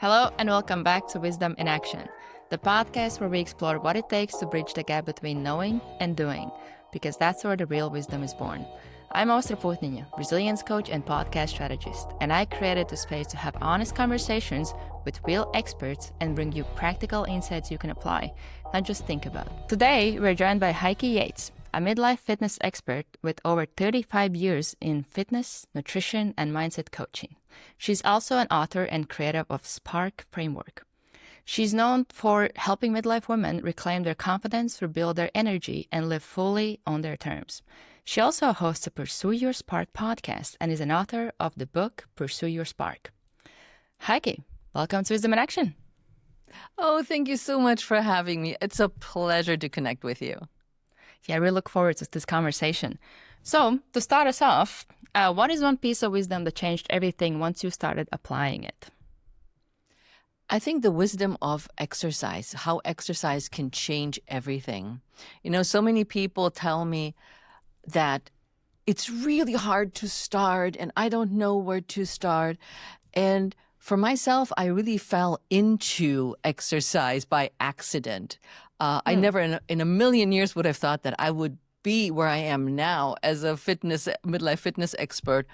Hello and welcome back to Wisdom in Action, the podcast where we explore what it takes to bridge the gap between knowing and doing, because that's where the real wisdom is born. I'm Ostra Putninja, resilience coach and podcast strategist, and I created the space to have honest conversations with real experts and bring you practical insights you can apply, not just think about. Today, we're joined by Heike Yates, a midlife fitness expert with over 35 years in fitness, nutrition, and mindset coaching. She's also an author and creator of Spark Framework. She's known for helping midlife women reclaim their confidence, rebuild their energy, and live fully on their terms. She also hosts a Pursue Your Spark podcast and is an author of the book Pursue Your Spark. Heike, welcome to Wisdom in Action. Oh, thank you so much for having me. It's a pleasure to connect with you. Yeah, I really look forward to this conversation. So, to start us off, what is one piece of wisdom that changed everything once you started applying it? I think the wisdom of exercise, how exercise can change everything. You know, so many people tell me that it's really hard to start and I don't know where to start. And for myself, I really fell into exercise by accident. I never in a million years would have thought that I would be where I am now as a midlife fitness expert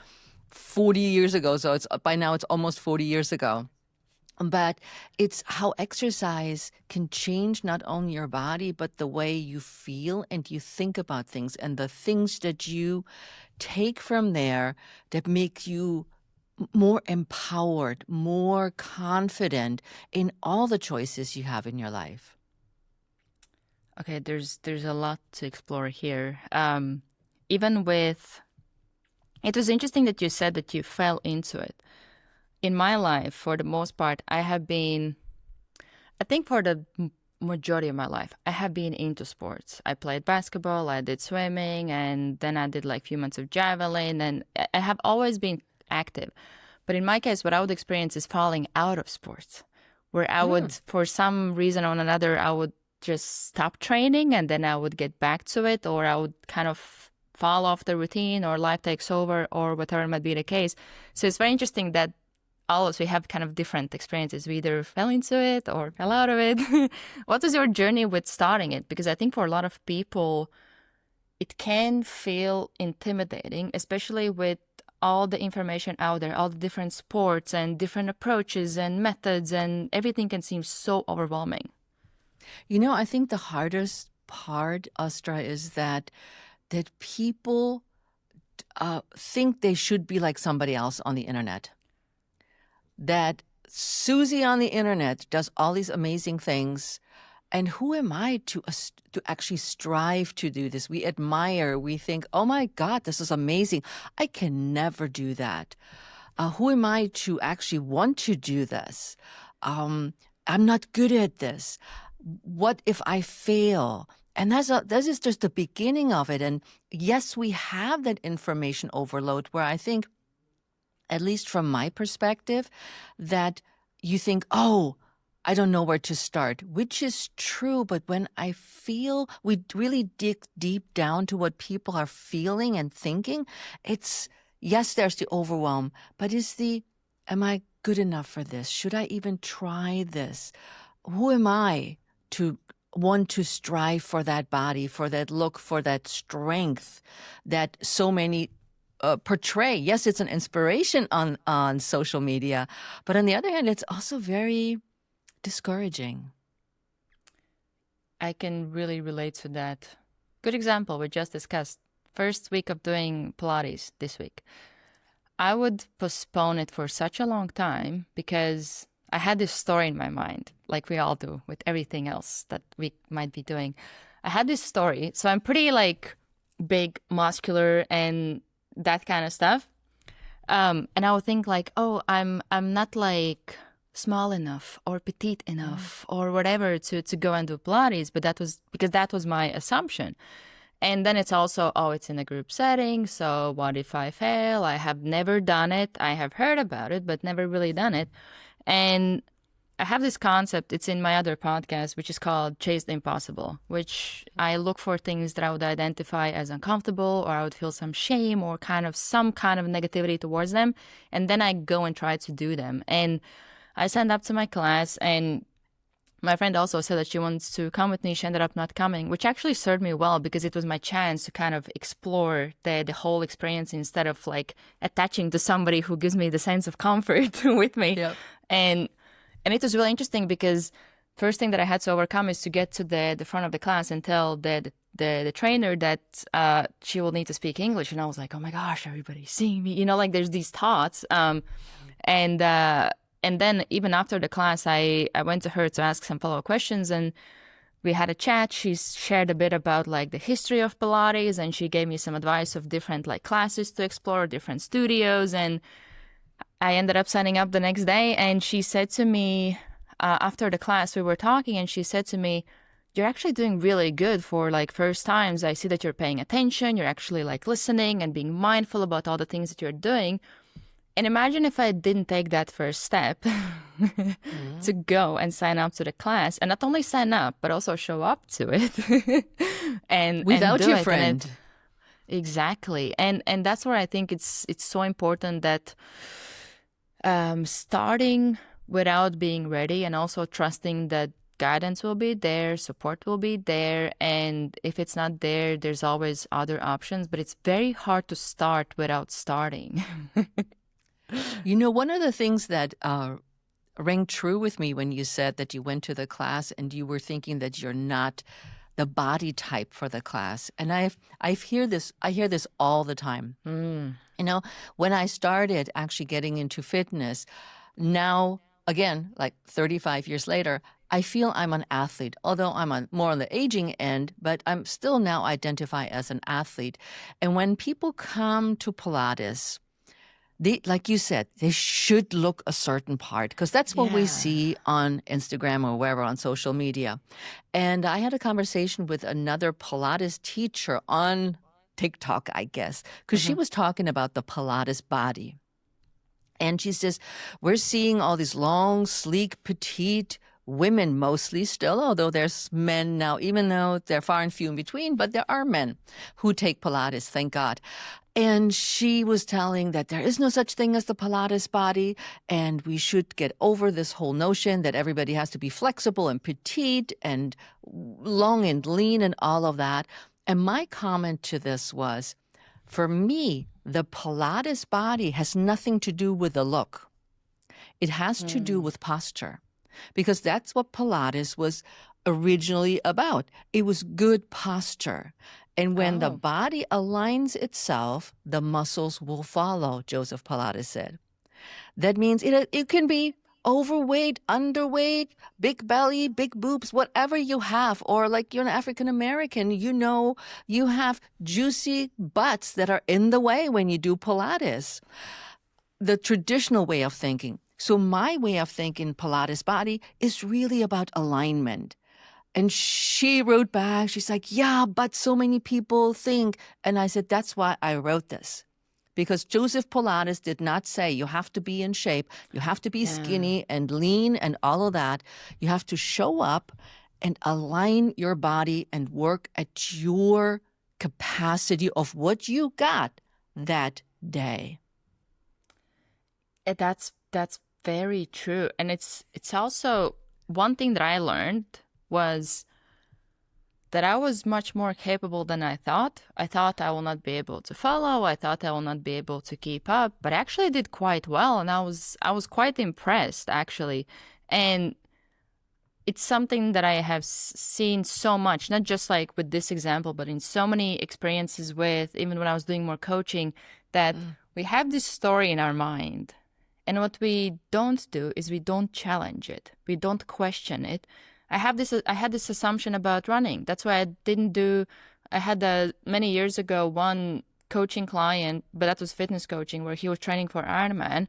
40 years ago. So by now it's almost 40 years ago. But it's how exercise can change not only your body, but the way you feel and you think about things and the things that you take from there that make you more empowered, more confident in all the choices you have in your life. Okay, there's a lot to explore here. Even with, it was interesting that you said that you fell into it. In my life, for the most part, I think for the majority of my life, I have been into sports. I played basketball, I did swimming, and then I did like a few months of javelin, and I have always been active. But in my case, what I would experience is falling out of sports, where I would, for some reason or another, I would just stop training and then I would get back to it, or I would kind of fall off the routine, or life takes over, or whatever might be the case. So it's very interesting that all of us, we have kind of different experiences. We either fell into it or fell out of it. What was your journey with starting it? Because I think for a lot of people, it can feel intimidating, especially with all the information out there, all the different sports and different approaches and methods, and everything can seem so overwhelming. You know, I think the hardest part, Astra, is that people think they should be like somebody else on the internet. That Susie on the internet does all these amazing things, and who am I to actually strive to do this? We admire, we think, oh my God, this is amazing. I can never do that. Who am I to actually want to do this? I'm not good at this. What if I fail? And this is just the beginning of it. And yes, we have that information overload where I think, at least from my perspective, that you think, oh, I don't know where to start, which is true. But when I feel we really dig deep down to what people are feeling and thinking, it's, yes, there's the overwhelm, but am I good enough for this? Should I even try this? Who am I to want to strive for that body, for that look, for that strength that so many portray? Yes, it's an inspiration on social media, but on the other hand, it's also very discouraging. I can really relate to that. Good example, we just discussed first week of doing Pilates this week. I would postpone it for such a long time because I had this story in my mind, like we all do with everything else that we might be doing. I had this story, so I'm pretty like big, muscular, and that kind of stuff. And I would think like, oh, I'm not like small enough or petite enough or whatever to go and do Pilates, but that was because that was my assumption. And then it's also, oh, it's in a group setting, so what if I fail? I have never done it. I have heard about it, but never really done it. And I have this concept, it's in my other podcast, which is called Chase the Impossible, which I look for things that I would identify as uncomfortable, or I would feel some shame or some kind of negativity towards them. And then I go and try to do them. And I signed up to my class, and my friend also said that she wants to come with me. She ended up not coming, which actually served me well because it was my chance to kind of explore the whole experience instead of like attaching to somebody who gives me the sense of comfort with me. Yep. And it was really interesting because first thing that I had to overcome is to get to the front of the class and tell the trainer that she will need to speak English. And I was like, oh my gosh, everybody's seeing me. You know, like there's these thoughts. And then even after the class, I went to her to ask some follow-up questions, and we had a chat. She shared a bit about like the history of Pilates, and she gave me some advice of different like classes to explore, different studios. And I ended up signing up the next day, and she said to me, after the class, we were talking, and she said to me, you're actually doing really good for like first times. I see that you're paying attention. You're actually like listening and being mindful about all the things that you're doing. And imagine if I didn't take that first step to go and sign up to the class, and not only sign up, but also show up to it. and Without do your it. friend. Exactly. And that's where I think it's so important that starting without being ready, and also trusting that guidance will be there, support will be there, and if it's not there, there's always other options. But it's very hard to start without starting. You know, one of the things that rang true with me when you said that you went to the class and you were thinking that you're not the body type for the class. And I hear this all the time. You know, when I started actually getting into fitness, now again, like 35 years later, I feel I'm an athlete, although I'm more on the aging end, but I'm still now identify as an athlete. And when people come to Pilates, like you said, they should look a certain part, because that's what we see on Instagram or wherever on social media. And I had a conversation with another Pilates teacher on TikTok, I guess, because she was talking about the Pilates body. And she says, we're seeing all these long, sleek, petite women mostly still, although there's men now, even though they're far and few in between, but there are men who take Pilates, thank God. And she was telling that there is no such thing as the Pilates body, and we should get over this whole notion that everybody has to be flexible and petite and long and lean and all of that. And my comment to this was, for me, the Pilates body has nothing to do with the look. It has to do with posture, because that's what Pilates was originally about. It was good posture. And when the body aligns itself, the muscles will follow, Joseph Pilates said. That means it can be overweight, underweight, big belly, big boobs, whatever you have, or like you're an African American, you know, you have juicy butts that are in the way when you do Pilates. The traditional way of thinking. So my way of thinking Pilates body is really about alignment. And she wrote back, she's like, yeah, but so many people think. And I said, that's why I wrote this. Because Joseph Pilates did not say you have to be in shape, you have to be skinny and lean and all of that. You have to show up and align your body and work at your capacity of what you got that day. That's very true. And it's also one thing that I learned was that I was much more capable than I thought. I thought I will not be able to follow. I thought I will not be able to keep up, but actually I did quite well. And I was quite impressed, actually. And it's something that I have seen so much, not just like with this example, but in so many experiences with, even when I was doing more coaching, that we have this story in our mind. And what we don't do is we don't challenge it. We don't question it. I had this assumption about running. That's why I had many years ago one coaching client, but that was fitness coaching, where he was training for Ironman.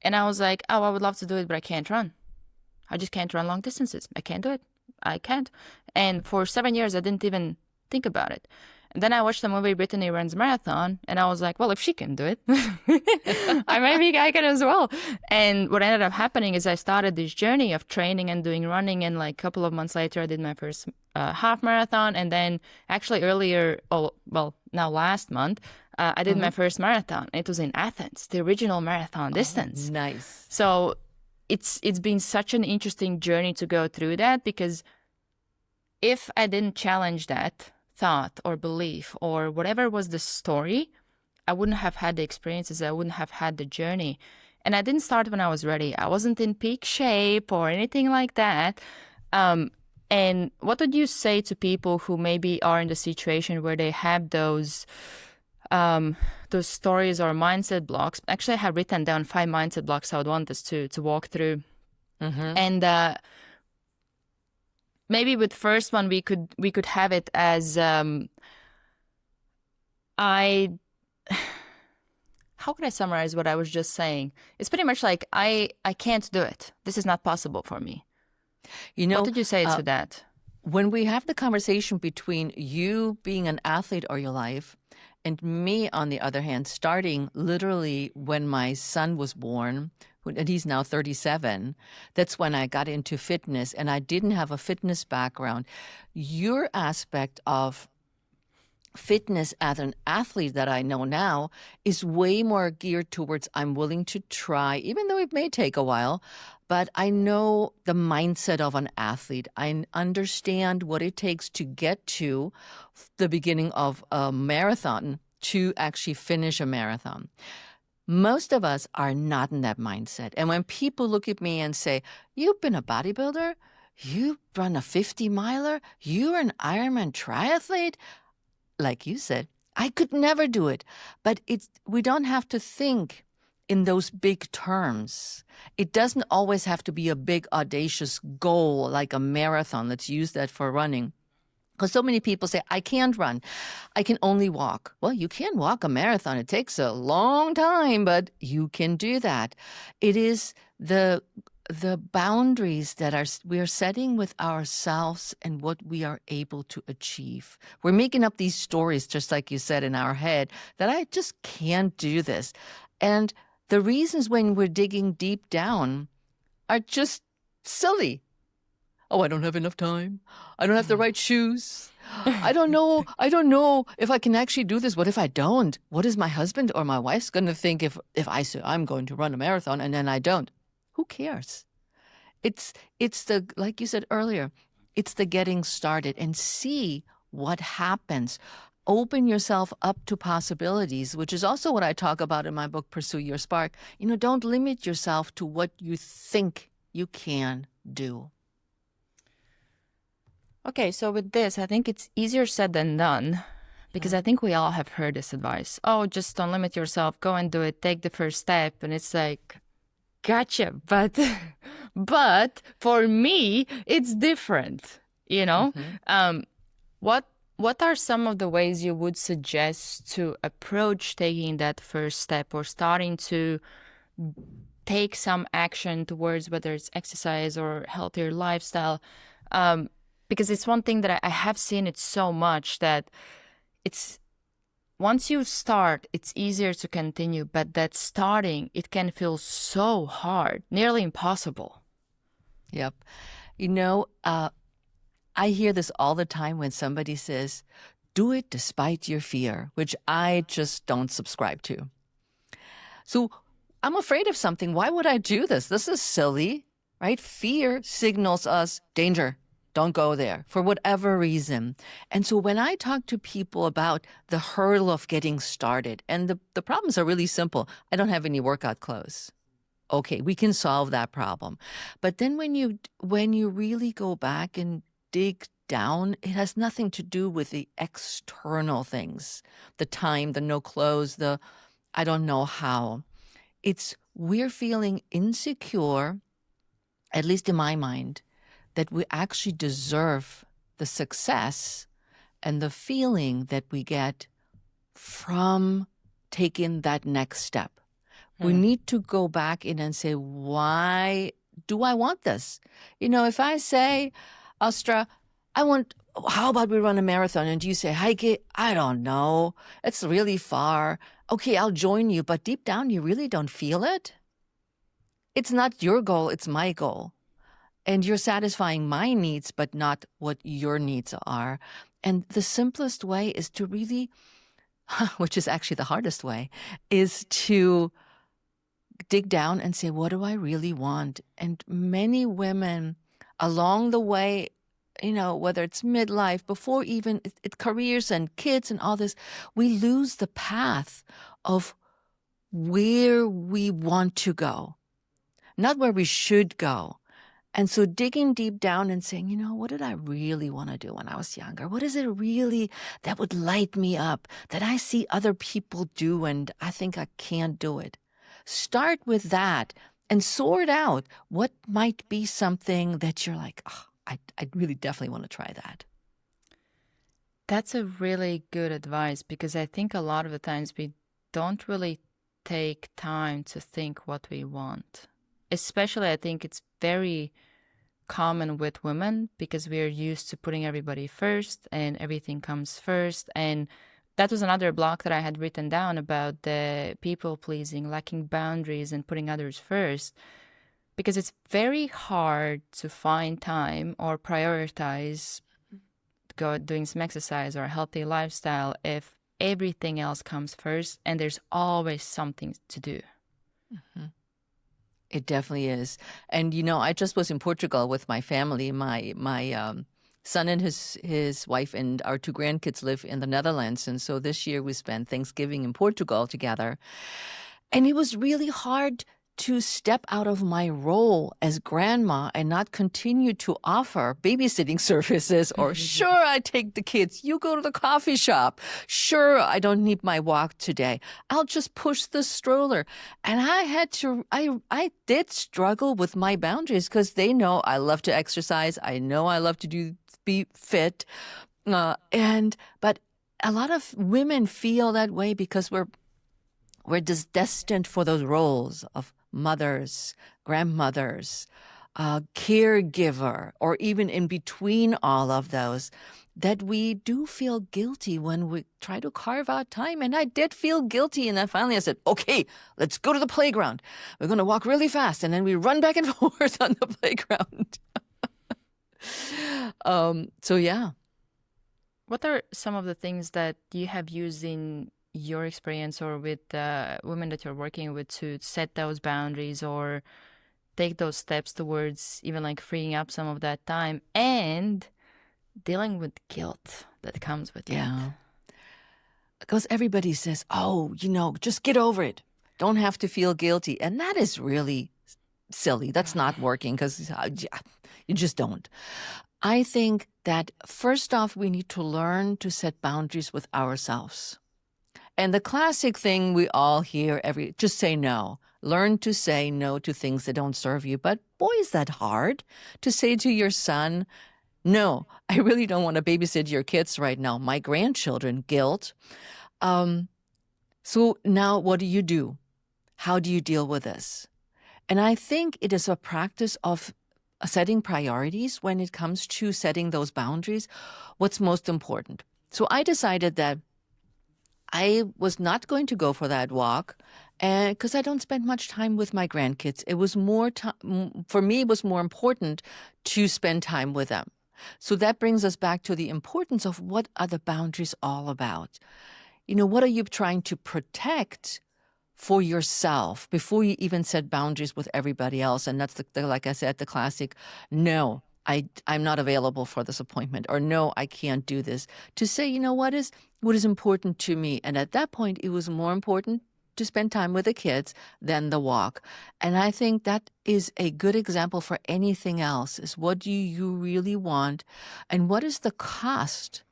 And I was like, oh, I would love to do it, but I can't run. I just can't run long distances. I can't do it. I can't. And for 7 years, I didn't even think about it. And then I watched the movie Brittany Runs Marathon, and I was like, well, if she can do it, I can as well. And what ended up happening is I started this journey of training and doing running, and like a couple of months later, I did my first half marathon. And then actually now last month, I did my first marathon. It was in Athens, the original marathon distance. Nice. So it's been such an interesting journey to go through that, because if I didn't challenge that thought or belief or whatever was the story, I wouldn't have had the experiences, I wouldn't have had the journey. And I didn't start when I was ready. I wasn't in peak shape or anything like that. And what would you say to people who maybe are in the situation where they have those stories or mindset blocks? Actually, I have written down 5 mindset blocks I would want us to walk through. And maybe with first one we could have it as how could I summarize what I was just saying? It's pretty much like I can't do it. This is not possible for me. What did you say to that? When we have the conversation between you being an athlete all your life and me, on the other hand, starting literally when my son was born, and he's now 37, that's when I got into fitness, and I didn't have a fitness background. Your aspect of fitness as an athlete that I know now is way more geared towards I'm willing to try, even though it may take a while, but I know the mindset of an athlete. I understand what it takes to get to the beginning of a marathon to actually finish a marathon. Most of us are not in that mindset. And when people look at me and say, you've been a bodybuilder, you run a 50-miler, you're an Ironman triathlete, like you said, I could never do it. But we don't have to think in those big terms. It doesn't always have to be a big, audacious goal like a marathon. Let's use that for running. Because so many people say, I can't run. I can only walk. Well, you can walk a marathon. It takes a long time, but you can do that. It is the boundaries that we are setting with ourselves and what we are able to achieve. We're making up these stories, just like you said, in our head, that I just can't do this. And the reasons when we're digging deep down are just silly. Oh, I don't have enough time. I don't have the right shoes. I don't know if I can actually do this. What if I don't? What is my husband or my wife's going to think if I say I'm going to run a marathon and then I don't? Who cares? It's the, like you said earlier, it's the getting started and see what happens. Open yourself up to possibilities, which is also what I talk about in my book, Pursue Your Spark. Don't limit yourself to what you think you can do. Okay, so with this, I think it's easier said than done, because I think we all have heard this advice. Oh, just don't limit yourself. Go and do it. Take the first step. And it's like, gotcha. But for me, it's different, What are some of the ways you would suggest to approach taking that first step or starting to take some action towards whether it's exercise or healthier lifestyle? Because it's one thing that I have seen it so much that it's once you start, it's easier to continue, but that starting, it can feel so hard, nearly impossible. Yep. I hear this all the time when somebody says, do it despite your fear, which I just don't subscribe to. So I'm afraid of something. Why would I do this? This is silly, right? Fear signals us danger. Don't go there for whatever reason. And so when I talk to people about the hurdle of getting started, and the problems are really simple. I don't have any workout clothes. Okay, we can solve that problem. But then when you really go back and dig down, it has nothing to do with the external things, the time, the no clothes, the I don't know how. We're feeling insecure, at least in my mind, that we actually deserve the success and the feeling that we get from taking that next step. We need to go back in and say, why do I want this? If I say, Astra, how about we run a marathon? And you say, Heike, I don't know. It's really far. Okay, I'll join you. But deep down, you really don't feel it. It's not your goal. It's my goal. And you're satisfying my needs, but not what your needs are. And the simplest way is to really, which is actually the hardest way, is to dig down and say, what do I really want? And many women along the way, whether it's midlife, before even careers and kids and all this, we lose the path of where we want to go, not where we should go. And so digging deep down and saying, what did I really want to do when I was younger? What is it really that would light me up, that I see other people do and I think I can't do it? Start with that and sort out what might be something that you're like, oh, I really definitely want to try that. That's a really good advice, because I think a lot of the times we don't really take time to think what we want. Especially, I think it's very common with women, because we are used to putting everybody first and everything comes first. And that was another block that I had written down about the people pleasing, lacking boundaries, and putting others first. Because it's very hard to find time or prioritize doing some exercise or a healthy lifestyle if everything else comes first and there's always something to do. Mm-hmm. It definitely is. And, I just was in Portugal with my family. My son and his wife and our 2 grandkids live in the Netherlands. And so this year we spent Thanksgiving in Portugal together. And it was really hard to step out of my role as grandma and not continue to offer babysitting services, or sure, I take the kids, you go to the coffee shop. Sure, I don't need my walk today. I'll just push the stroller. And I did struggle with my boundaries, because they know I love to exercise. I know I love to be fit. But a lot of women feel that way because we're just destined for those roles of mothers, grandmothers, caregiver, or even in between all of those, that we do feel guilty when we try to carve out time. And I did feel guilty. And then finally I said, okay, let's go to the playground. We're going to walk really fast. And then we run back and forth on the playground. So yeah. What are some of the things that you have used in your experience or with women that you're working with to set those boundaries or take those steps towards even like freeing up some of that time and dealing with guilt that comes with it? Because everybody says, oh, just get over it. Don't have to feel guilty. And that is really silly. That's not working, because you just don't. I think that first off, we need to learn to set boundaries with ourselves. And the classic thing we all hear just say no. Learn to say no to things that don't serve you. But boy, is that hard to say to your son, no, I really don't want to babysit your kids right now. My grandchildren, guilt. So now what do? How do you deal with this? And I think it is a practice of setting priorities when it comes to setting those boundaries. What's most important? So I decided that I was not going to go for that walk, and because I don't spend much time with my grandkids. It was more for me, it was more important to spend time with them. So that brings us back to the importance of what are the boundaries all about? What are you trying to protect for yourself before you even set boundaries with everybody else? And that's like I said, the classic, no, I'm not available for this appointment, or no, I can't do this. To say, what is important to me? And at that point, it was more important to spend time with the kids than the walk. And I think that is a good example for anything else, is what do you really want? And what is the cost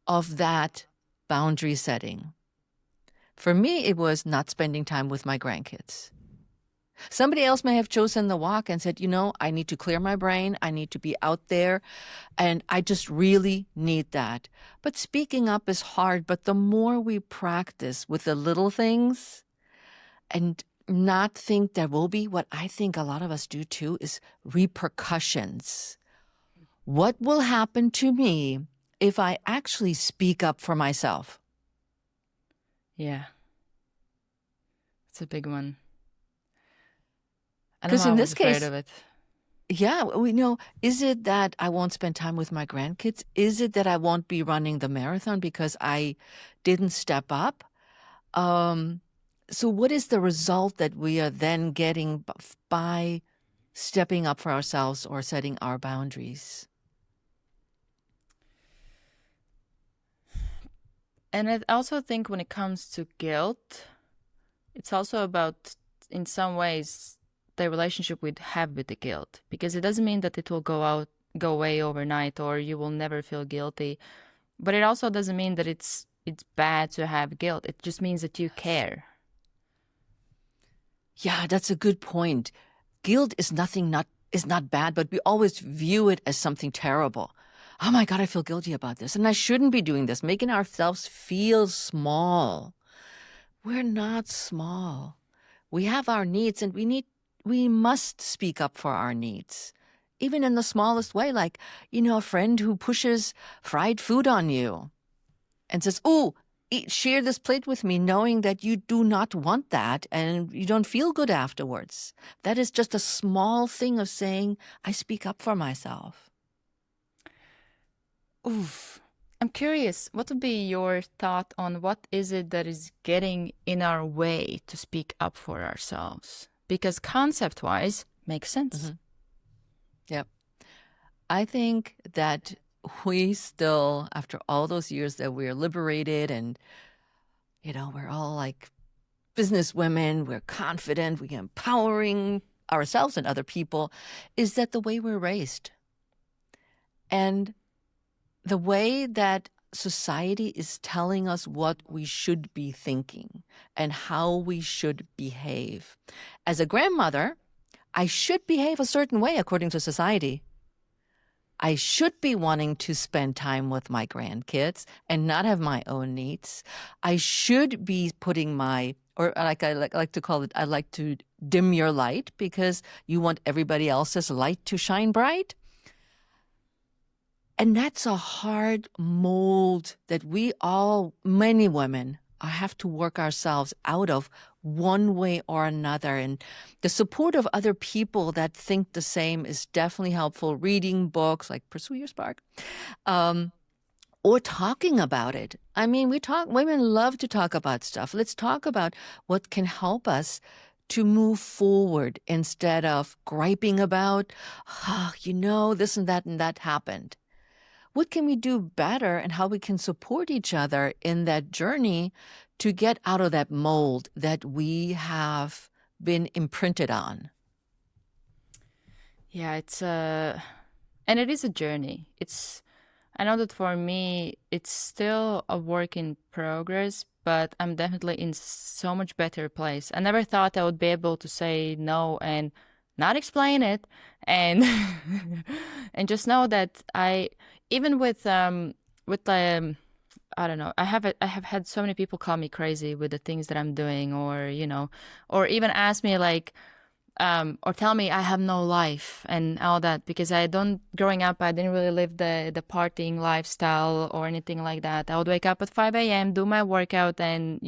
of that boundary setting? For me, it was not spending time with my grandkids. Somebody else may have chosen the walk and said, I need to clear my brain. I need to be out there. And I just really need that. But speaking up is hard. But the more we practice with the little things and not think there will be, what I think a lot of us do too, is repercussions. What will happen to me if I actually speak up for myself? Yeah. It's a big one. Because in this case, of it. Yeah, we know. Is it that I won't spend time with my grandkids? Is it that I won't be running the marathon because I didn't step up? So what is the result that we are then getting by stepping up for ourselves or setting our boundaries? And I also think when it comes to guilt, it's also about, in some ways, the relationship we have with the guilt, because it doesn't mean that it will go away overnight, or you will never feel guilty. But it also doesn't mean that it's bad to have guilt. It just means that you care. Yeah, that's a good point. Guilt is not bad, but we always view it as something terrible. Oh my God, I feel guilty about this, and I shouldn't be doing this, making ourselves feel small. We're not small. We have our needs, and we must speak up for our needs. Even in the smallest way, like, a friend who pushes fried food on you and says, "Oh, share this plate with me," knowing that you do not want that and you don't feel good afterwards. That is just a small thing of saying, I speak up for myself. Oof. I'm curious, what would be your thought on what is it that is getting in our way to speak up for ourselves? Because concept-wise, makes sense. Yep. I think that we still, after all those years that we're liberated and, we're all like business women, we're confident, we're empowering ourselves and other people, is that the way we're raised. And the way that society is telling us what we should be thinking and how we should behave. As a grandmother, I should behave a certain way according to society. I should be wanting to spend time with my grandkids and not have my own needs. I should be putting or I like to call it, I like to dim your light because you want everybody else's light to shine bright. And that's a hard mold that many women, have to work ourselves out of one way or another. And the support of other people that think the same is definitely helpful. Reading books like Pursue Your Spark, or talking about it. I mean, women love to talk about stuff. Let's talk about what can help us to move forward instead of griping about, this and that happened. What can we do better and how we can support each other in that journey to get out of that mold that we have been imprinted on? Yeah, and it is a journey. I know that for me, it's still a work in progress, but I'm definitely in so much better place. I never thought I would be able to say no and not explain it, and and just know that even with I don't know, I have had so many people call me crazy with the things that I'm doing, or or even ask me like, or tell me I have no life and all that, because growing up, I didn't really live the partying lifestyle or anything like that. I would wake up at 5 a.m., do my workout, and,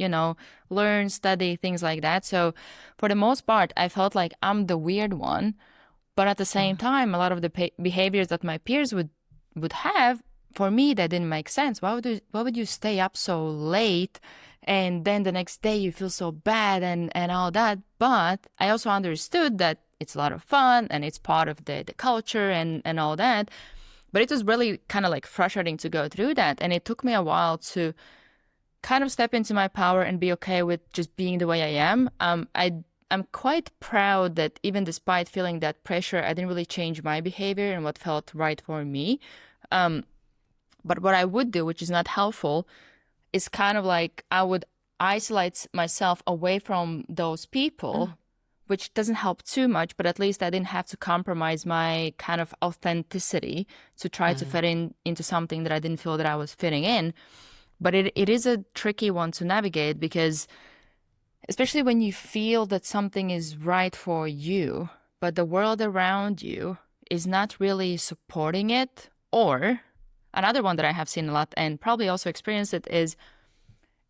learn, study, things like that. So for the most part, I felt like I'm the weird one. But at the same time, a lot of the behaviors that my peers would have, for me, that didn't make sense. Why would you stay up so late, and then the next day you feel so bad and all that? But I also understood that it's a lot of fun and it's part of the culture and all that. But it was really kind of like frustrating to go through that. And it took me a while to kind of step into my power and be okay with just being the way I am. I'm quite proud that even despite feeling that pressure, I didn't really change my behavior and what felt right for me. But what I would do, which is not helpful, is kind of like I would isolate myself away from those people, which doesn't help too much, but at least I didn't have to compromise my kind of authenticity to try to fit into something that I didn't feel that I was fitting in. But it is a tricky one to navigate, because especially when you feel that something is right for you, but the world around you is not really supporting it. Or another one that I have seen a lot and probably also experienced it is,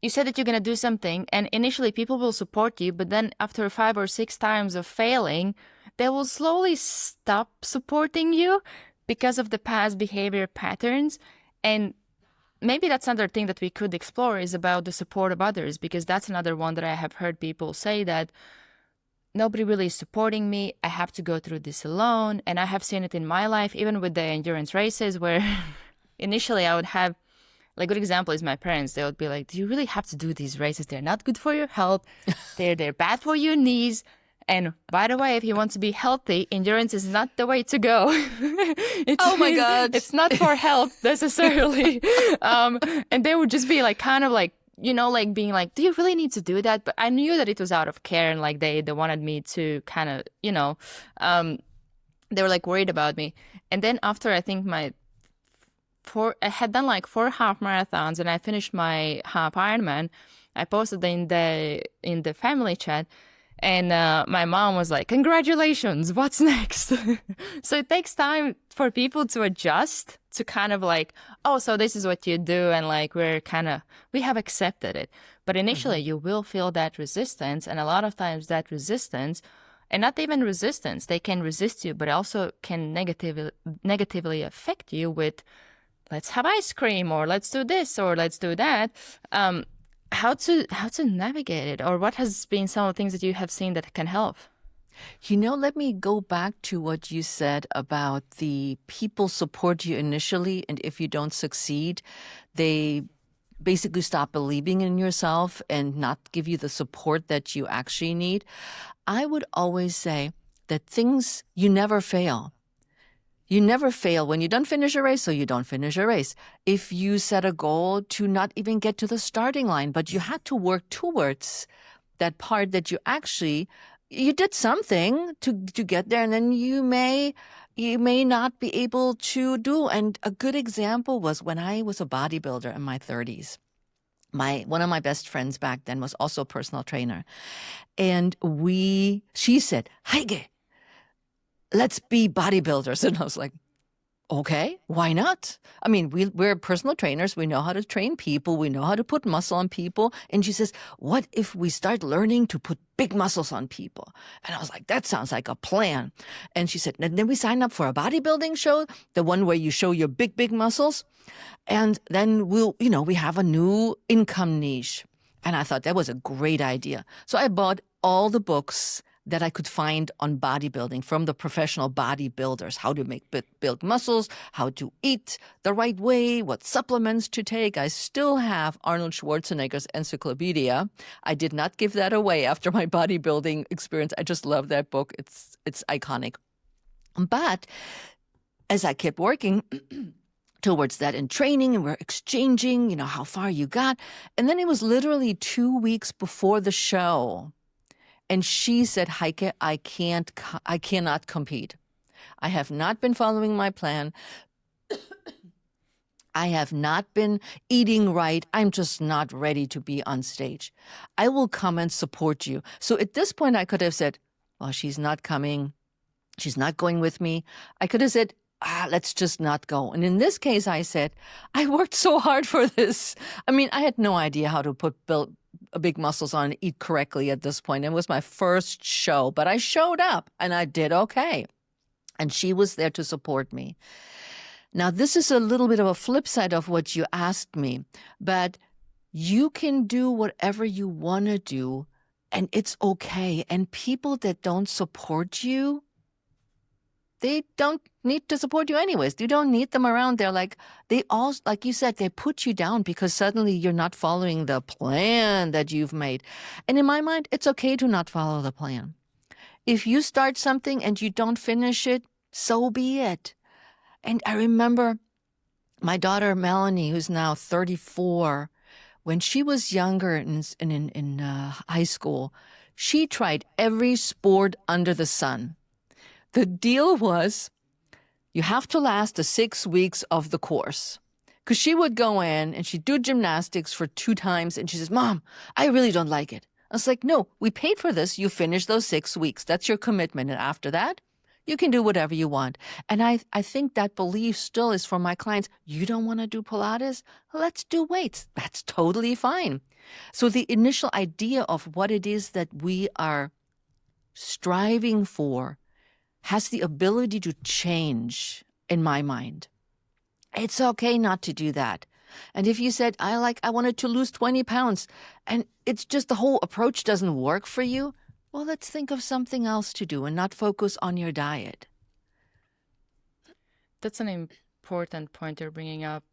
you said that you're going to do something, and initially people will support you, but then after 5 or 6 times of failing, they will slowly stop supporting you because of the past behavior patterns. And maybe that's another thing that we could explore is about the support of others, because that's another one that I have heard people say that nobody really is supporting me. I have to go through this alone. And I have seen it in my life, even with the endurance races, where initially I would have, like, good example is my parents. They would be like, do you really have to do these races? They're not good for your health. They're bad for your knees. And by the way, if you want to be healthy, endurance is not the way to go. Oh my God. It's not for health necessarily. And they would just be like, kind of like, like being like, do you really need to do that? But I knew that it was out of care, and like they wanted me to kind of, they were like worried about me. And then after I think I had done like 4 half marathons, and I finished my half Ironman. I posted in the family chat, and my mom was like, "Congratulations! What's next?" So it takes time for people to adjust to kind of like, "Oh, so this is what you do," and like we have accepted it. But initially, you will feel that resistance, and a lot of times that resistance, and not even resistance, they can resist you, but also can negatively affect you with, let's have ice cream, or let's do this, or let's do that. How to navigate it, or what has been some of the things that you have seen that can help? Let me go back to what you said about the people support you initially, and if you don't succeed, they basically stop believing in yourself and not give you the support that you actually need. I would always say that you never fail. You never fail. When you don't finish a race, so you don't finish a race. If you set a goal to not even get to the starting line, but you had to work towards that part that you did something to get there, and then you may not be able to do. And a good example was when I was a bodybuilder in my 30s. One of my best friends back then was also a personal trainer. And she said, Heike, let's be bodybuilders. And I was like, okay, why not? I mean, we're personal trainers. We know how to train people. We know how to put muscle on people. And she says, what if we start learning to put big muscles on people? And I was like, that sounds like a plan. And she said, and then we sign up for a bodybuilding show, the one where you show your big, big muscles. And then we have a new income niche. And I thought that was a great idea. So I bought all the books that I could find on bodybuilding from the professional bodybuilders, how to build muscles, how to eat the right way, what supplements to take. I still have Arnold Schwarzenegger's encyclopedia. I did not give that away after my bodybuilding experience. I just love that book. It's iconic. But as I kept working towards that in training, and we're exchanging, how far you got. And then it was literally 2 weeks before the show. And she said, Heike, I cannot compete. I have not been following my plan. I have not been eating right. I'm just not ready to be on stage. I will come and support you. So at this point, I could have said, well, she's not coming. She's not going with me. I could have said, let's just not go. And in this case, I said, I worked so hard for this. I mean, I had no idea how to build big muscles on and eat correctly at this point. It was my first show, but I showed up and I did okay. And she was there to support me. Now, this is a little bit of a flip side of what you asked me, but you can do whatever you want to do, and it's okay. And people that don't support you, they don't need to support you anyways. You don't need them around there. Like you said, they put you down because suddenly you're not following the plan that you've made. And in my mind, it's okay to not follow the plan. If you start something and you don't finish it, so be it. And I remember my daughter, Melanie, who's now 34, when she was younger in high school, she tried every sport under the sun. The deal was you have to last the 6 weeks of the course. Because she would go in and she'd do gymnastics for 2 times and she says, Mom, I really don't like it. I was like, no, we paid for this. You finish those 6 weeks. That's your commitment. And after that, you can do whatever you want. And I think that belief still is for my clients. You don't want to do Pilates? Let's do weights. That's totally fine. So the initial idea of what it is that we are striving for has the ability to change in my mind. It's okay not to do that. And if you said, I wanted to lose 20 pounds, and it's just the whole approach doesn't work for you, well, let's think of something else to do and not focus on your diet. That's an important point you're bringing up.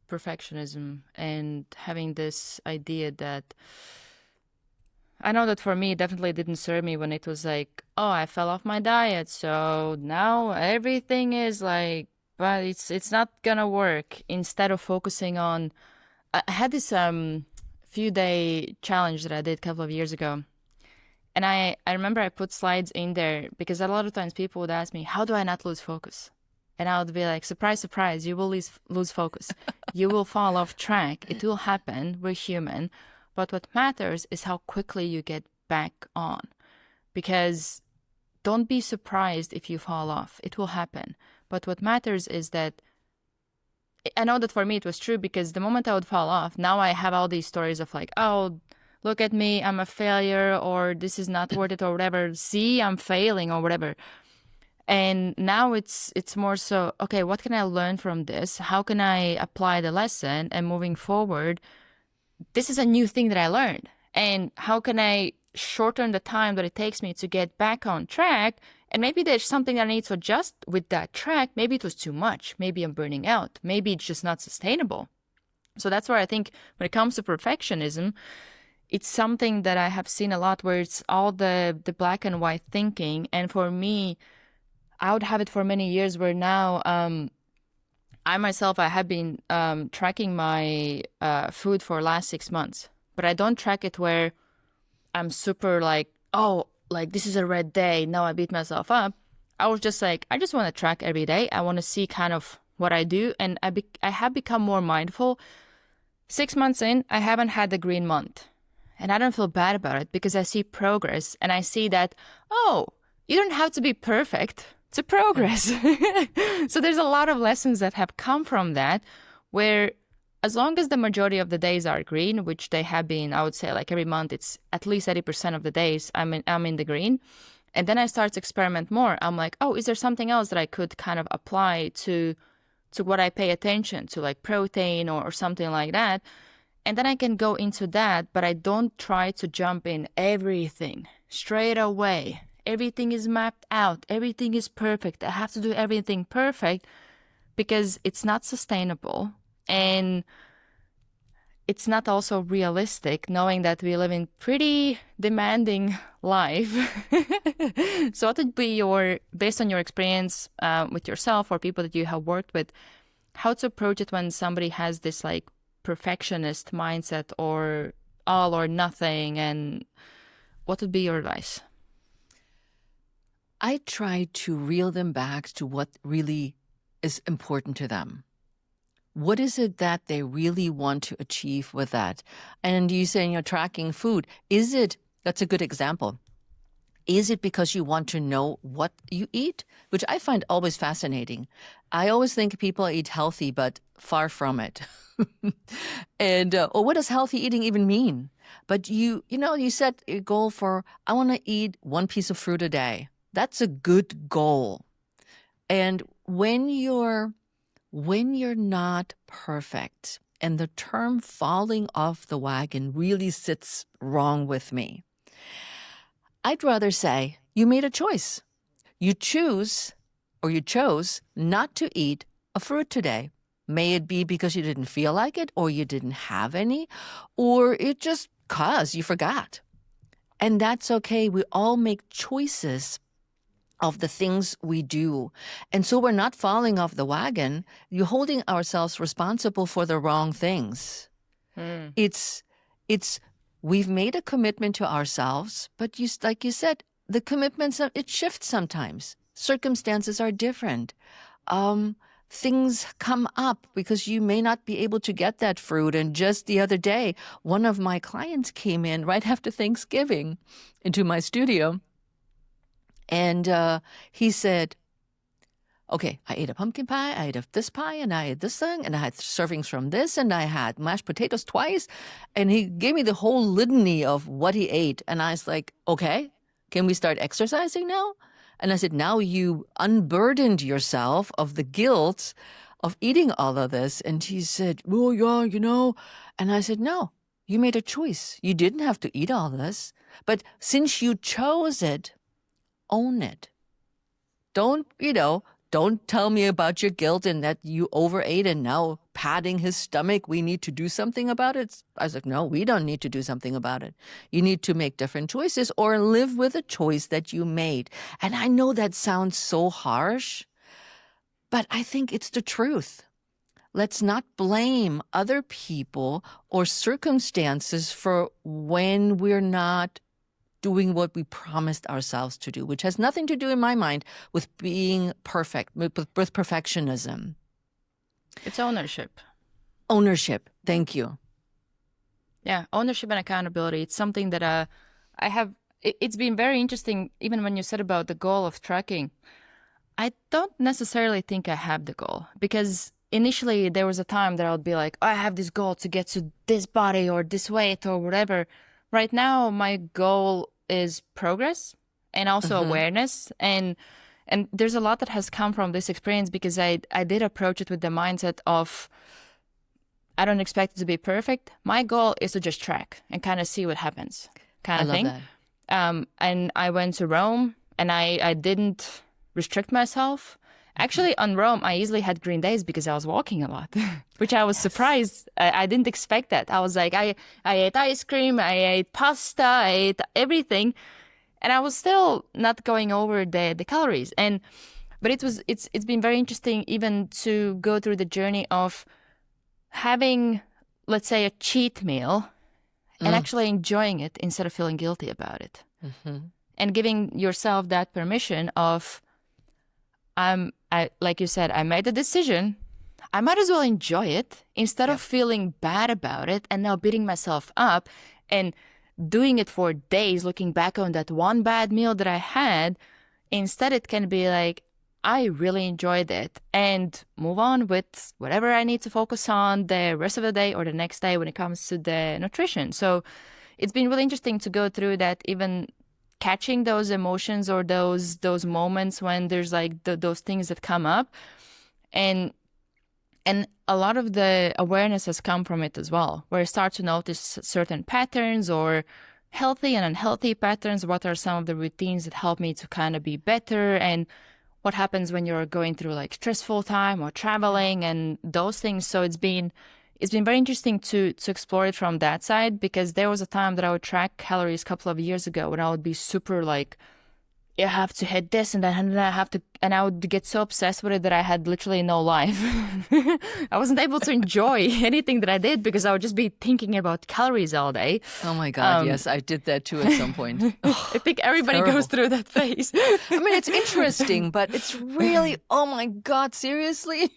Perfectionism and having this idea that I know that for me, it definitely didn't serve me when it was like, oh, I fell off my diet, so now everything is like, but it's not gonna work. Instead of focusing on, I had this few day challenge that I did a couple of years ago, and I remember I put slides in there because a lot of times people would ask me, how do I not lose focus? And I would be like, surprise, surprise, you will lose focus. You will fall off track. It will happen. We're human. But what matters is how quickly you get back on. Because don't be surprised if you fall off. It will happen. But what matters is that I know that for me it was true because the moment I would fall off, now I have all these stories of like, oh, look at me, I'm a failure, or this is not worth it, or whatever. See, I'm failing, or whatever. And now it's more so, okay, what can I learn from this? How can I apply the lesson? And moving forward, this is a new thing that I learned. And how can I shorten the time that it takes me to get back on track? And maybe there's something I need to adjust with that track. Maybe it was too much. Maybe I'm burning out. Maybe it's just not sustainable. So that's where I think when it comes to perfectionism, it's something that I have seen a lot where it's all the black and white thinking. And for me, I would have it for many years where now I myself, I have been tracking my food for last 6 months, but I don't track it where I'm super like, oh, like this is a red day. Now I beat myself up. I was just like, I just want to track every day. I want to see kind of what I do. And I have become more mindful. 6 months in, I haven't had the green month. And I don't feel bad about it because I see progress and I see that, oh, you don't have to be perfect to progress. So there's a lot of lessons that have come from that where as long as the majority of the days are green, which they have been, I would say like every month, it's at least 80% of the days I'm in the green. And then I start to experiment more. I'm like, oh, is there something else that I could kind of apply to what I pay attention to, like protein or something like that? And then I can go into that, but I don't try to jump in everything straight away. Everything is mapped out. Everything is perfect. I have to do everything perfect because it's not sustainable. And it's not also realistic knowing that we live in pretty demanding life. So what would be based on your experience with yourself or people that you have worked with, how to approach it when somebody has this like perfectionist mindset or all or nothing, and what would be your advice? I try to reel them back to what really is important to them. What is it that they really want to achieve with that? And you say you're tracking food. That's a good example. Is it because you want to know what you eat? Which I find always fascinating. I always think people eat healthy, but far from it. And what does healthy eating even mean? But you set a goal for, I want to eat one piece of fruit a day. That's a good goal. And when you're not perfect, and the term falling off the wagon really sits wrong with me, I'd rather say you made a choice. You chose not to eat a fruit today. May it be because you didn't feel like it, or you didn't have any, or it just cause you forgot. And that's okay. We all make choices of the things we do. And so we're not falling off the wagon. You're holding ourselves responsible for the wrong things. It's we've made a commitment to ourselves, but like you said, the commitments, it shifts sometimes. Circumstances are different. Things come up because you may not be able to get that fruit. And just the other day, one of my clients came in right after Thanksgiving into my studio. And he said, okay, I ate a pumpkin pie, I ate this pie, and I ate this thing, and I had servings from this, and I had mashed potatoes twice. And he gave me the whole litany of what he ate. And I was like, okay, can we start exercising now? And I said, now you unburdened yourself of the guilt of eating all of this. And he said, well, yeah. And I said, no, you made a choice. You didn't have to eat all this. But since you chose it, own it. Don't tell me about your guilt and that you overate and now patting his stomach, we need to do something about it. I was like, no, we don't need to do something about it. You need to make different choices or live with a choice that you made. And I know that sounds so harsh, but I think it's the truth. Let's not blame other people or circumstances for when we're not doing what we promised ourselves to do, which has nothing to do, in my mind, with being perfect, with perfectionism. It's ownership. Ownership. Thank you. Yeah, ownership and accountability. It's something that I have. It's been very interesting, even when you said about the goal of tracking. I don't necessarily think I have the goal, because initially there was a time that I would be like, oh, I have this goal to get to this body or this weight or whatever. Right now, my goal is progress and also awareness. And there's a lot that has come from this experience, because I did approach it with the mindset of, I don't expect it to be perfect. My goal is to just track and kind of see what happens, kind of thing. That. And I went to Rome, and I didn't restrict myself. Actually, on Rome, I easily had green days because I was walking a lot, which I was surprised. I didn't expect that. I was like, I ate ice cream, I ate pasta, I ate everything, and I was still not going over the calories. But it's been very interesting even to go through the journey of having, let's say, a cheat meal and actually enjoying it instead of feeling guilty about it, and giving yourself that permission of, like you said, I made a decision. I might as well enjoy it instead of feeling bad about it and now beating myself up and doing it for days, looking back on that one bad meal that I had. Instead, it can be like, I really enjoyed it, and move on with whatever I need to focus on the rest of the day or the next day when it comes to the nutrition. So it's been really interesting to go through that, even catching those emotions or those moments when there's like those things that come up, and a lot of the awareness has come from it as well, where I start to notice certain patterns or healthy and unhealthy patterns. What are some of the routines that help me to kind of be better, and what happens when you're going through like stressful time or traveling and those things. So it's been very interesting to explore it from that side, because there was a time that I would track calories a couple of years ago when I would be super like, you have to hit this and then I have to, and I would get so obsessed with it that I had literally no life. I wasn't able to enjoy anything that I did because I would just be thinking about calories all day. Oh my God, yes, I did that too at some point. I think everybody goes through that phase. I mean, it's interesting, but it's really, oh my God, seriously?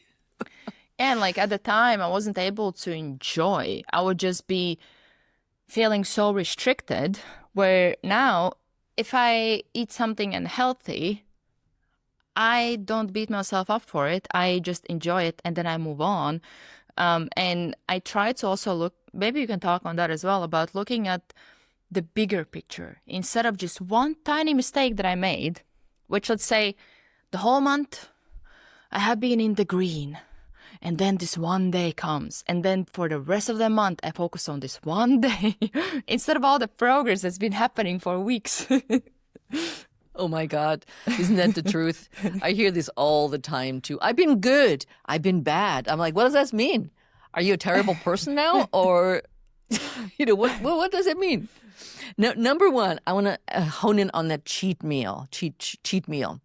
And like at the time, I wasn't able to enjoy. I would just be feeling so restricted, where now if I eat something unhealthy, I don't beat myself up for it. I just enjoy it and then I move on. And I try to also look, maybe you can talk on that as well, about looking at the bigger picture instead of just one tiny mistake that I made, which, let's say, the whole month I have been in the green. And then this one day comes. And then for the rest of the month, I focus on this one day instead of all the progress that's been happening for weeks. Oh my God. Isn't that the truth? I hear this all the time too. I've been good. I've been bad. I'm like, what does that mean? Are you a terrible person now? Or, what does it mean? Now, number one, I want to hone in on that cheat meal. Cheat meal.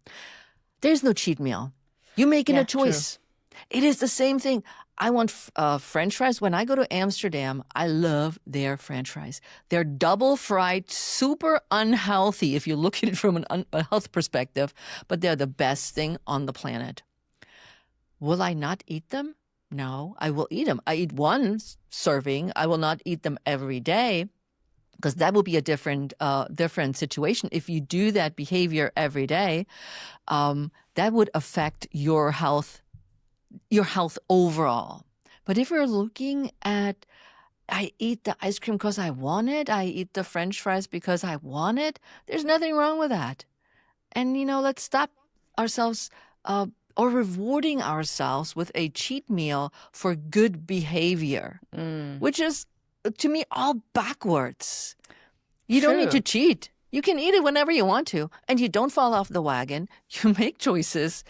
There's no cheat meal. You're making a choice. True. It is the same thing. I want French fries. When I go to Amsterdam, I love their French fries. They're double fried, super unhealthy if you look at it from a health perspective, but they're the best thing on the planet. Will I not eat them? No, I will eat them. I eat one serving. I will not eat them every day, because that will be a different situation. If you do that behavior every day, that would affect your health overall. But if we're looking at, I eat the ice cream because I want it, I eat the French fries because I want it, there's nothing wrong with that. And, let's stop ourselves or rewarding ourselves with a cheat meal for good behavior, which is, to me, all backwards. You don't need to True. cheat. You can eat it whenever you want to, and you don't fall off the wagon. You make choices.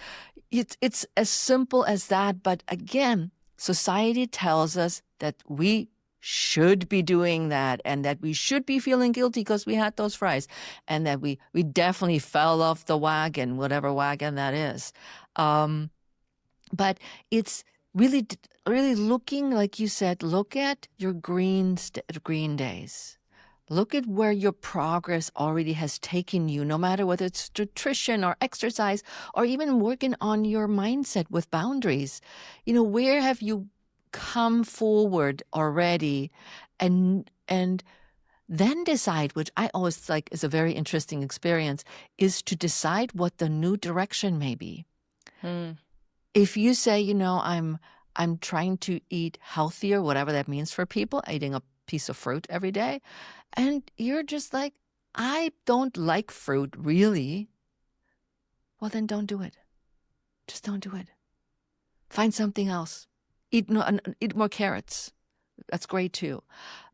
It's as simple as that. But again, society tells us that we should be doing that and that we should be feeling guilty because we had those fries, and that we definitely fell off the wagon, whatever wagon that is. But it's really looking, like you said, look at your green days. Look at where your progress already has taken you, no matter whether it's nutrition or exercise or even working on your mindset with boundaries. Where have you come forward already, and then decide, which I always like is a very interesting experience, is to decide what the new direction may be. If you say, I'm trying to eat healthier, whatever that means for people, eating a piece of fruit every day, and you're just like, I don't like fruit really, well, then don't do it. Just don't do it. Find something else. Eat more carrots. That's great too.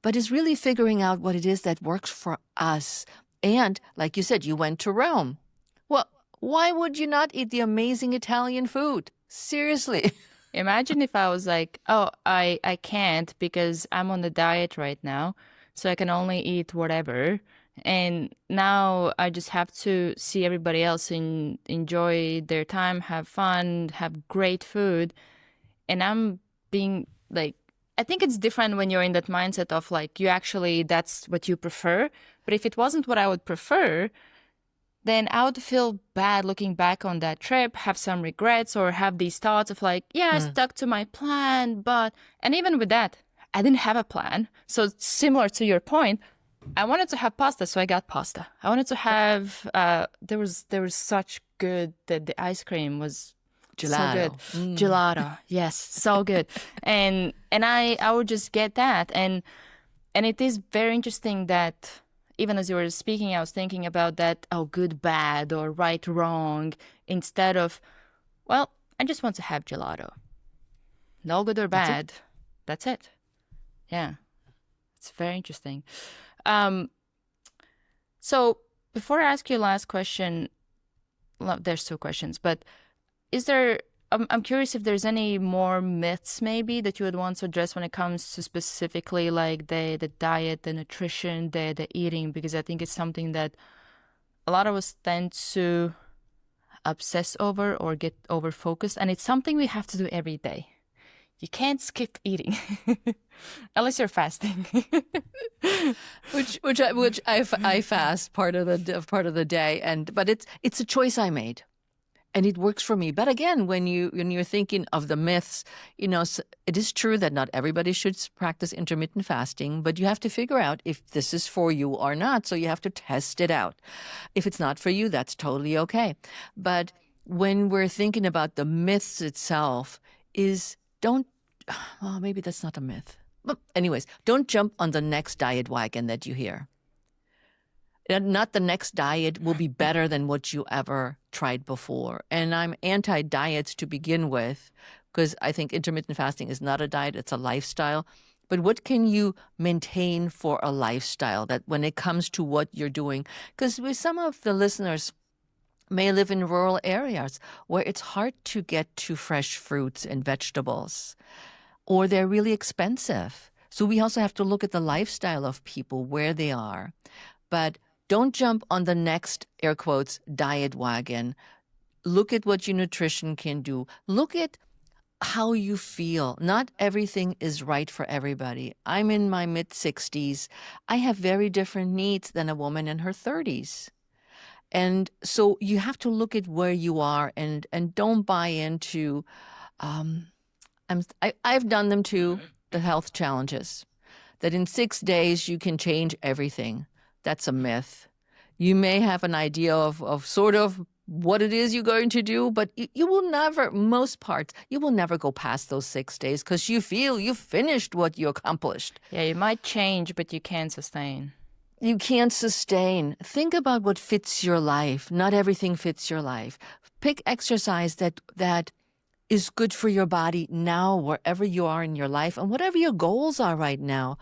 But it's really figuring out what it is that works for us. And like you said, you went to Rome. Well, why would you not eat the amazing Italian food? Seriously. Imagine if I was like, oh, I can't because I'm on the diet right now, so I can only eat whatever. And now I just have to see everybody else enjoy their time, have fun, have great food. And I'm being like, I think it's different when you're in that mindset of like, that's what you prefer. But if it wasn't what I would prefer, then I would feel bad looking back on that trip, have some regrets, or have these thoughts of like, yeah, I stuck to my plan, and even with that, I didn't have a plan. So similar to your point, I wanted to have pasta, so I got pasta. I wanted to have, there was such good, the ice cream was Gelato. so good. Gelato, yes, so good. And I would just get that. And it is very interesting that even as you were speaking, I was thinking about that, oh, good, bad, or right, wrong, instead of, well, I just want to have gelato. No good or bad. That's it. Yeah. It's very interesting. So before I ask you last question, there's two questions, but is there, I'm curious if there's any more myths maybe that you would want to address when it comes to specifically like the diet, the nutrition, the eating, because I think it's something that a lot of us tend to obsess over or get over focused, and it's something we have to do every day. You can't skip eating unless you're fasting. which I fast part of the day, but it's a choice I made. And it works for me. But again, when you're thinking of the myths, it is true that not everybody should practice intermittent fasting, but you have to figure out if this is for you or not. So you have to test it out. If it's not for you, that's totally okay. But when we're thinking about the myths itself, well, maybe that's not a myth. But anyways, don't jump on the next diet wagon that you hear. Not the next diet will be better than what you ever tried before. And I'm anti-diets to begin with, because I think intermittent fasting is not a diet, it's a lifestyle. But what can you maintain for a lifestyle that when it comes to what you're doing? Because with some of the listeners may live in rural areas where it's hard to get to fresh fruits and vegetables, or they're really expensive. So we also have to look at the lifestyle of people, where they are. But don't jump on the next, air quotes, diet wagon. Look at what your nutrition can do. Look at how you feel. Not everything is right for everybody. I'm in my mid-60s. I have very different needs than a woman in her 30s. And so you have to look at where you are and don't buy into, I've done them too, the health challenges, that in 6 days you can change everything. That's a myth. You may have an idea of sort of what it is you're going to do, but you will never, most parts, you will never go past those 6 days because you feel you finished what you accomplished. Yeah, you might change, but you can't sustain. You can't sustain. Think about what fits your life. Not everything fits your life. pick exercise that is good for your body now, wherever you are in your life and whatever your goals are right now.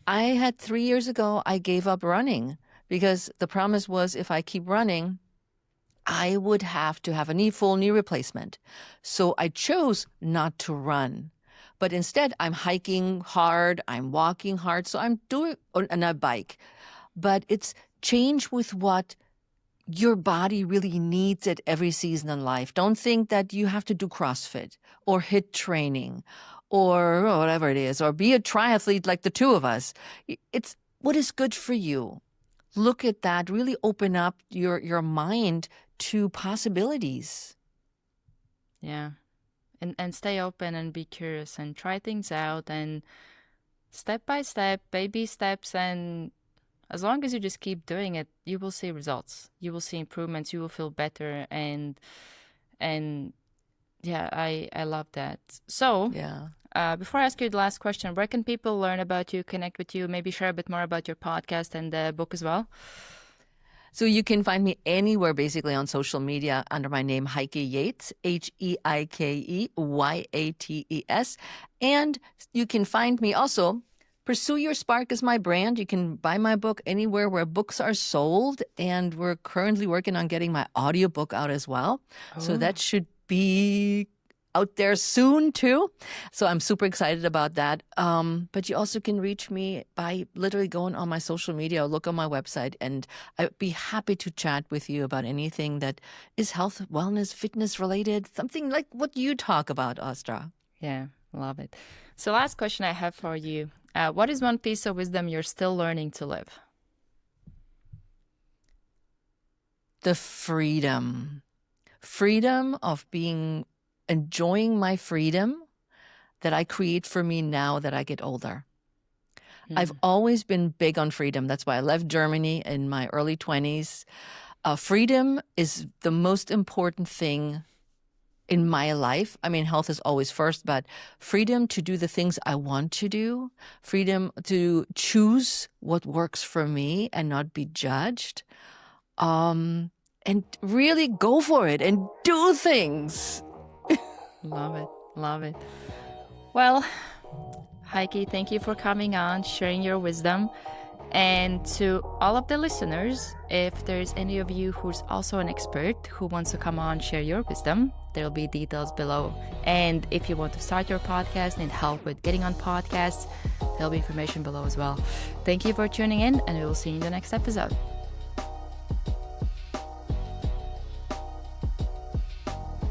I had 3 years ago, I gave up running because the promise was if I keep running, I would have to have a full knee replacement. So I chose not to run. But instead, I'm hiking hard, I'm walking hard. So I'm doing on a bike. But it's change with what your body really needs at every season in life. Don't think that you have to do CrossFit or HIIT training or whatever it is, or be a triathlete like the two of us. It's what is good for you. Look at that. Really open up your mind to possibilities. Yeah. And stay open and be curious and try things out, and step by step, baby steps, and as long as you just keep doing it, you will see results. You will see improvements. You will feel better, and yeah, I love that. So, Yeah. before I ask you the last question, where can people learn about you, connect with you, maybe share a bit more about your podcast and the book as well? So you can find me anywhere basically on social media under my name, Heike Yates, HeikeYates. And you can find me also, Pursue Your Spark is my brand. You can buy my book anywhere where books are sold. And we're currently working on getting my audiobook out as well. So that should be out there soon too. So I'm super excited about that. But you also can reach me by literally going on my social media or look on my website, and I'd be happy to chat with you about anything that is health, wellness, fitness related, something like what you talk about, Astra. Yeah, love it. So last question I have for you. What is one piece of wisdom you're still learning to live? The freedom of enjoying my freedom that I create for me now that I get older. I've always been big on freedom. That's why I left Germany in my early 20s. Freedom is the most important thing in my life. I mean, health is always first, but freedom to do the things I want to do, freedom to choose what works for me and not be judged, and really go for it and do things. Love it. Love it. Well, Heike, thank you for coming on, sharing your wisdom. And to all of the listeners, if there's any of you who's also an expert who wants to come on, share your wisdom, there'll be details below. And if you want to start your podcast, need help with getting on podcasts, there'll be information below as well. Thank you for tuning in, and we will see you in the next episode.